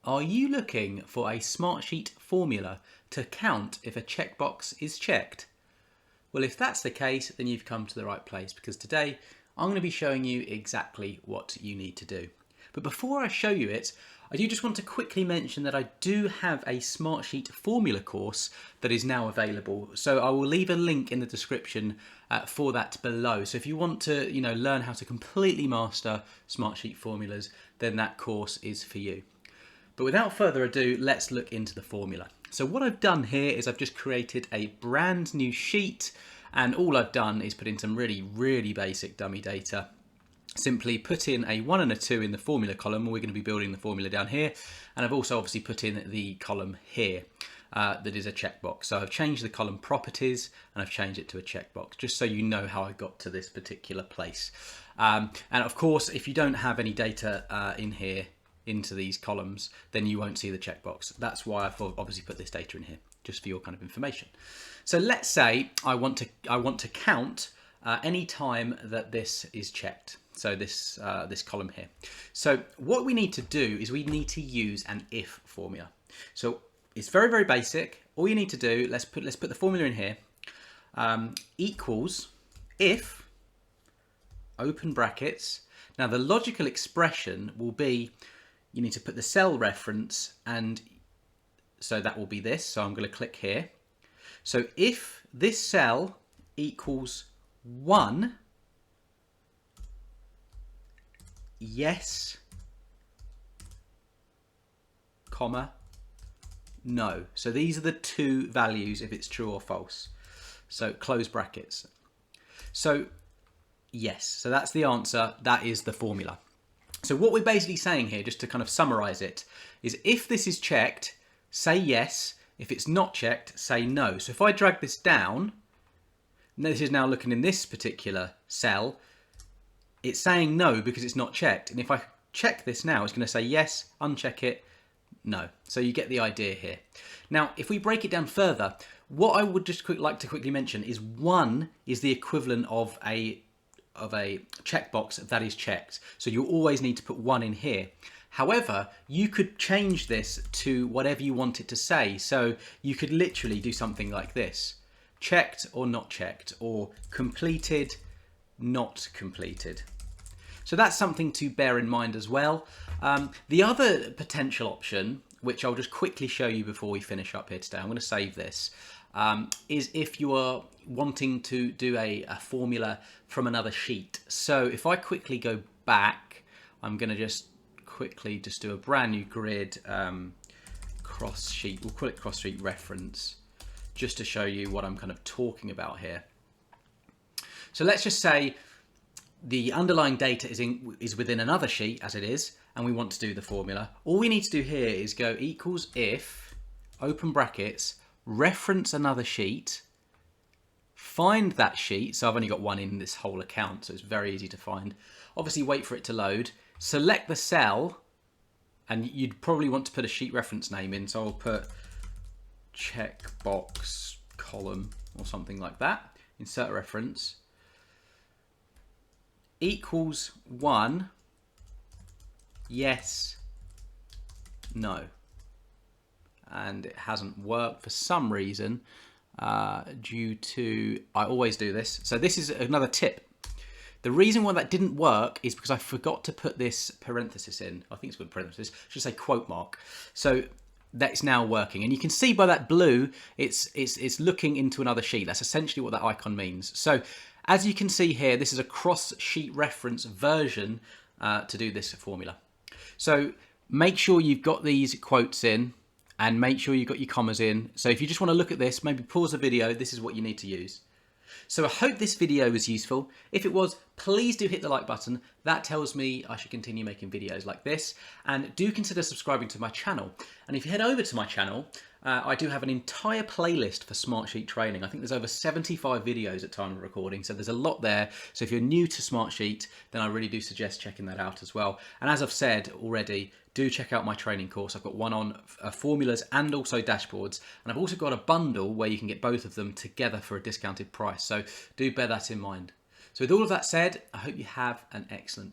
Are you looking for a Smartsheet formula to count if a checkbox is checked? Well, if that's the case, then you've come to the right place, because today I'm going to be showing you exactly what you need to do. But before I show you it, I do just want to quickly mention that I do have a Smartsheet formula course that is now available. So I will leave a link in the description for that below. So if you want to, learn how to completely master Smartsheet formulas, then that course is for you. But without further ado, let's look into the formula. So what I've done here is I've just created a brand new sheet, and all I've done is put in some really basic dummy data. Simply put in a 1 and a 2 in the formula column. We're going to be building the formula down here, and I've also obviously put in the column here that is a checkbox. So I've changed the column properties and I've changed it to a checkbox, just so you know how I got to this particular place. And of course, if you don't have any data in here into these columns, then you won't see the checkbox. That's why I've obviously put this data in here, just for your kind of information. So let's say I want to count any time that this is checked. So this column here. So what we need to do is we need to use an if formula. So it's very basic. All you need to do, let's put the formula in here. Equals if, open brackets. Now the logical expression will be, you need to put the cell reference, and so that will be this. So I'm going to click here. So if this cell equals 1, yes, comma, no. So these are the two values if it's true or false. So close brackets. So yes, so that's the answer. That is the formula. So what we're basically saying here, just to kind of summarize it, is if this is checked, say yes. If it's not checked, say no. So if I drag this down, this is now looking in this particular cell, it's saying no because it's not checked. And if I check this now, it's going to say yes, uncheck it, no. So you get the idea here. Now, if we break it down further, what I would just like to quickly mention is 1 is the equivalent of a checkbox that is checked. So you always need to put 1 in here. However, you could change this to whatever you want it to say. So you could literally do something like this: checked or not checked, or completed, not completed. So that's something to bear in mind as well. The other potential option, which I'll just quickly show you before we finish up here today, I'm going to save this, is if you are wanting to do a formula from another sheet. So if I quickly go back, I'm going to just quickly do a brand new grid, cross sheet. We'll call it cross sheet reference, just to show you what I'm kind of talking about here. So let's just say the underlying data is within another sheet as it is, and we want to do the formula. All we need to do here is go equals if, open brackets, reference another sheet, find that sheet. So I've only got one in this whole account, so it's very easy to find. Obviously wait for it to load, select the cell, and you'd probably want to put a sheet reference name in. So I'll put checkbox column or something like that, insert reference, equals 1, yes, no. And it hasn't worked for some reason due to, I always do this. So this is another tip. The reason why that didn't work is because I forgot to put this parenthesis in. I think it's called parenthesis. I should say quote mark. So that's now working. And you can see by that blue, it's looking into another sheet. That's essentially what that icon means. So as you can see here, this is a cross sheet reference version to do this formula. So make sure you've got these quotes in, and make sure you've got your commas in. So if you just want to look at this, maybe pause the video. This is what you need to use. So I hope this video was useful. If it was, please do hit the like button. That tells me I should continue making videos like this. And do consider subscribing to my channel. And if you head over to my channel, I do have an entire playlist for Smartsheet training. I think there's over 75 videos at time of recording, so there's a lot there. So if you're new to Smartsheet, then I really do suggest checking that out as well. And as I've said already, do check out my training course. I've got one on formulas and also dashboards. And I've also got a bundle where you can get both of them together for a discounted price. So do bear that in mind. So with all of that said, I hope you have an excellent day.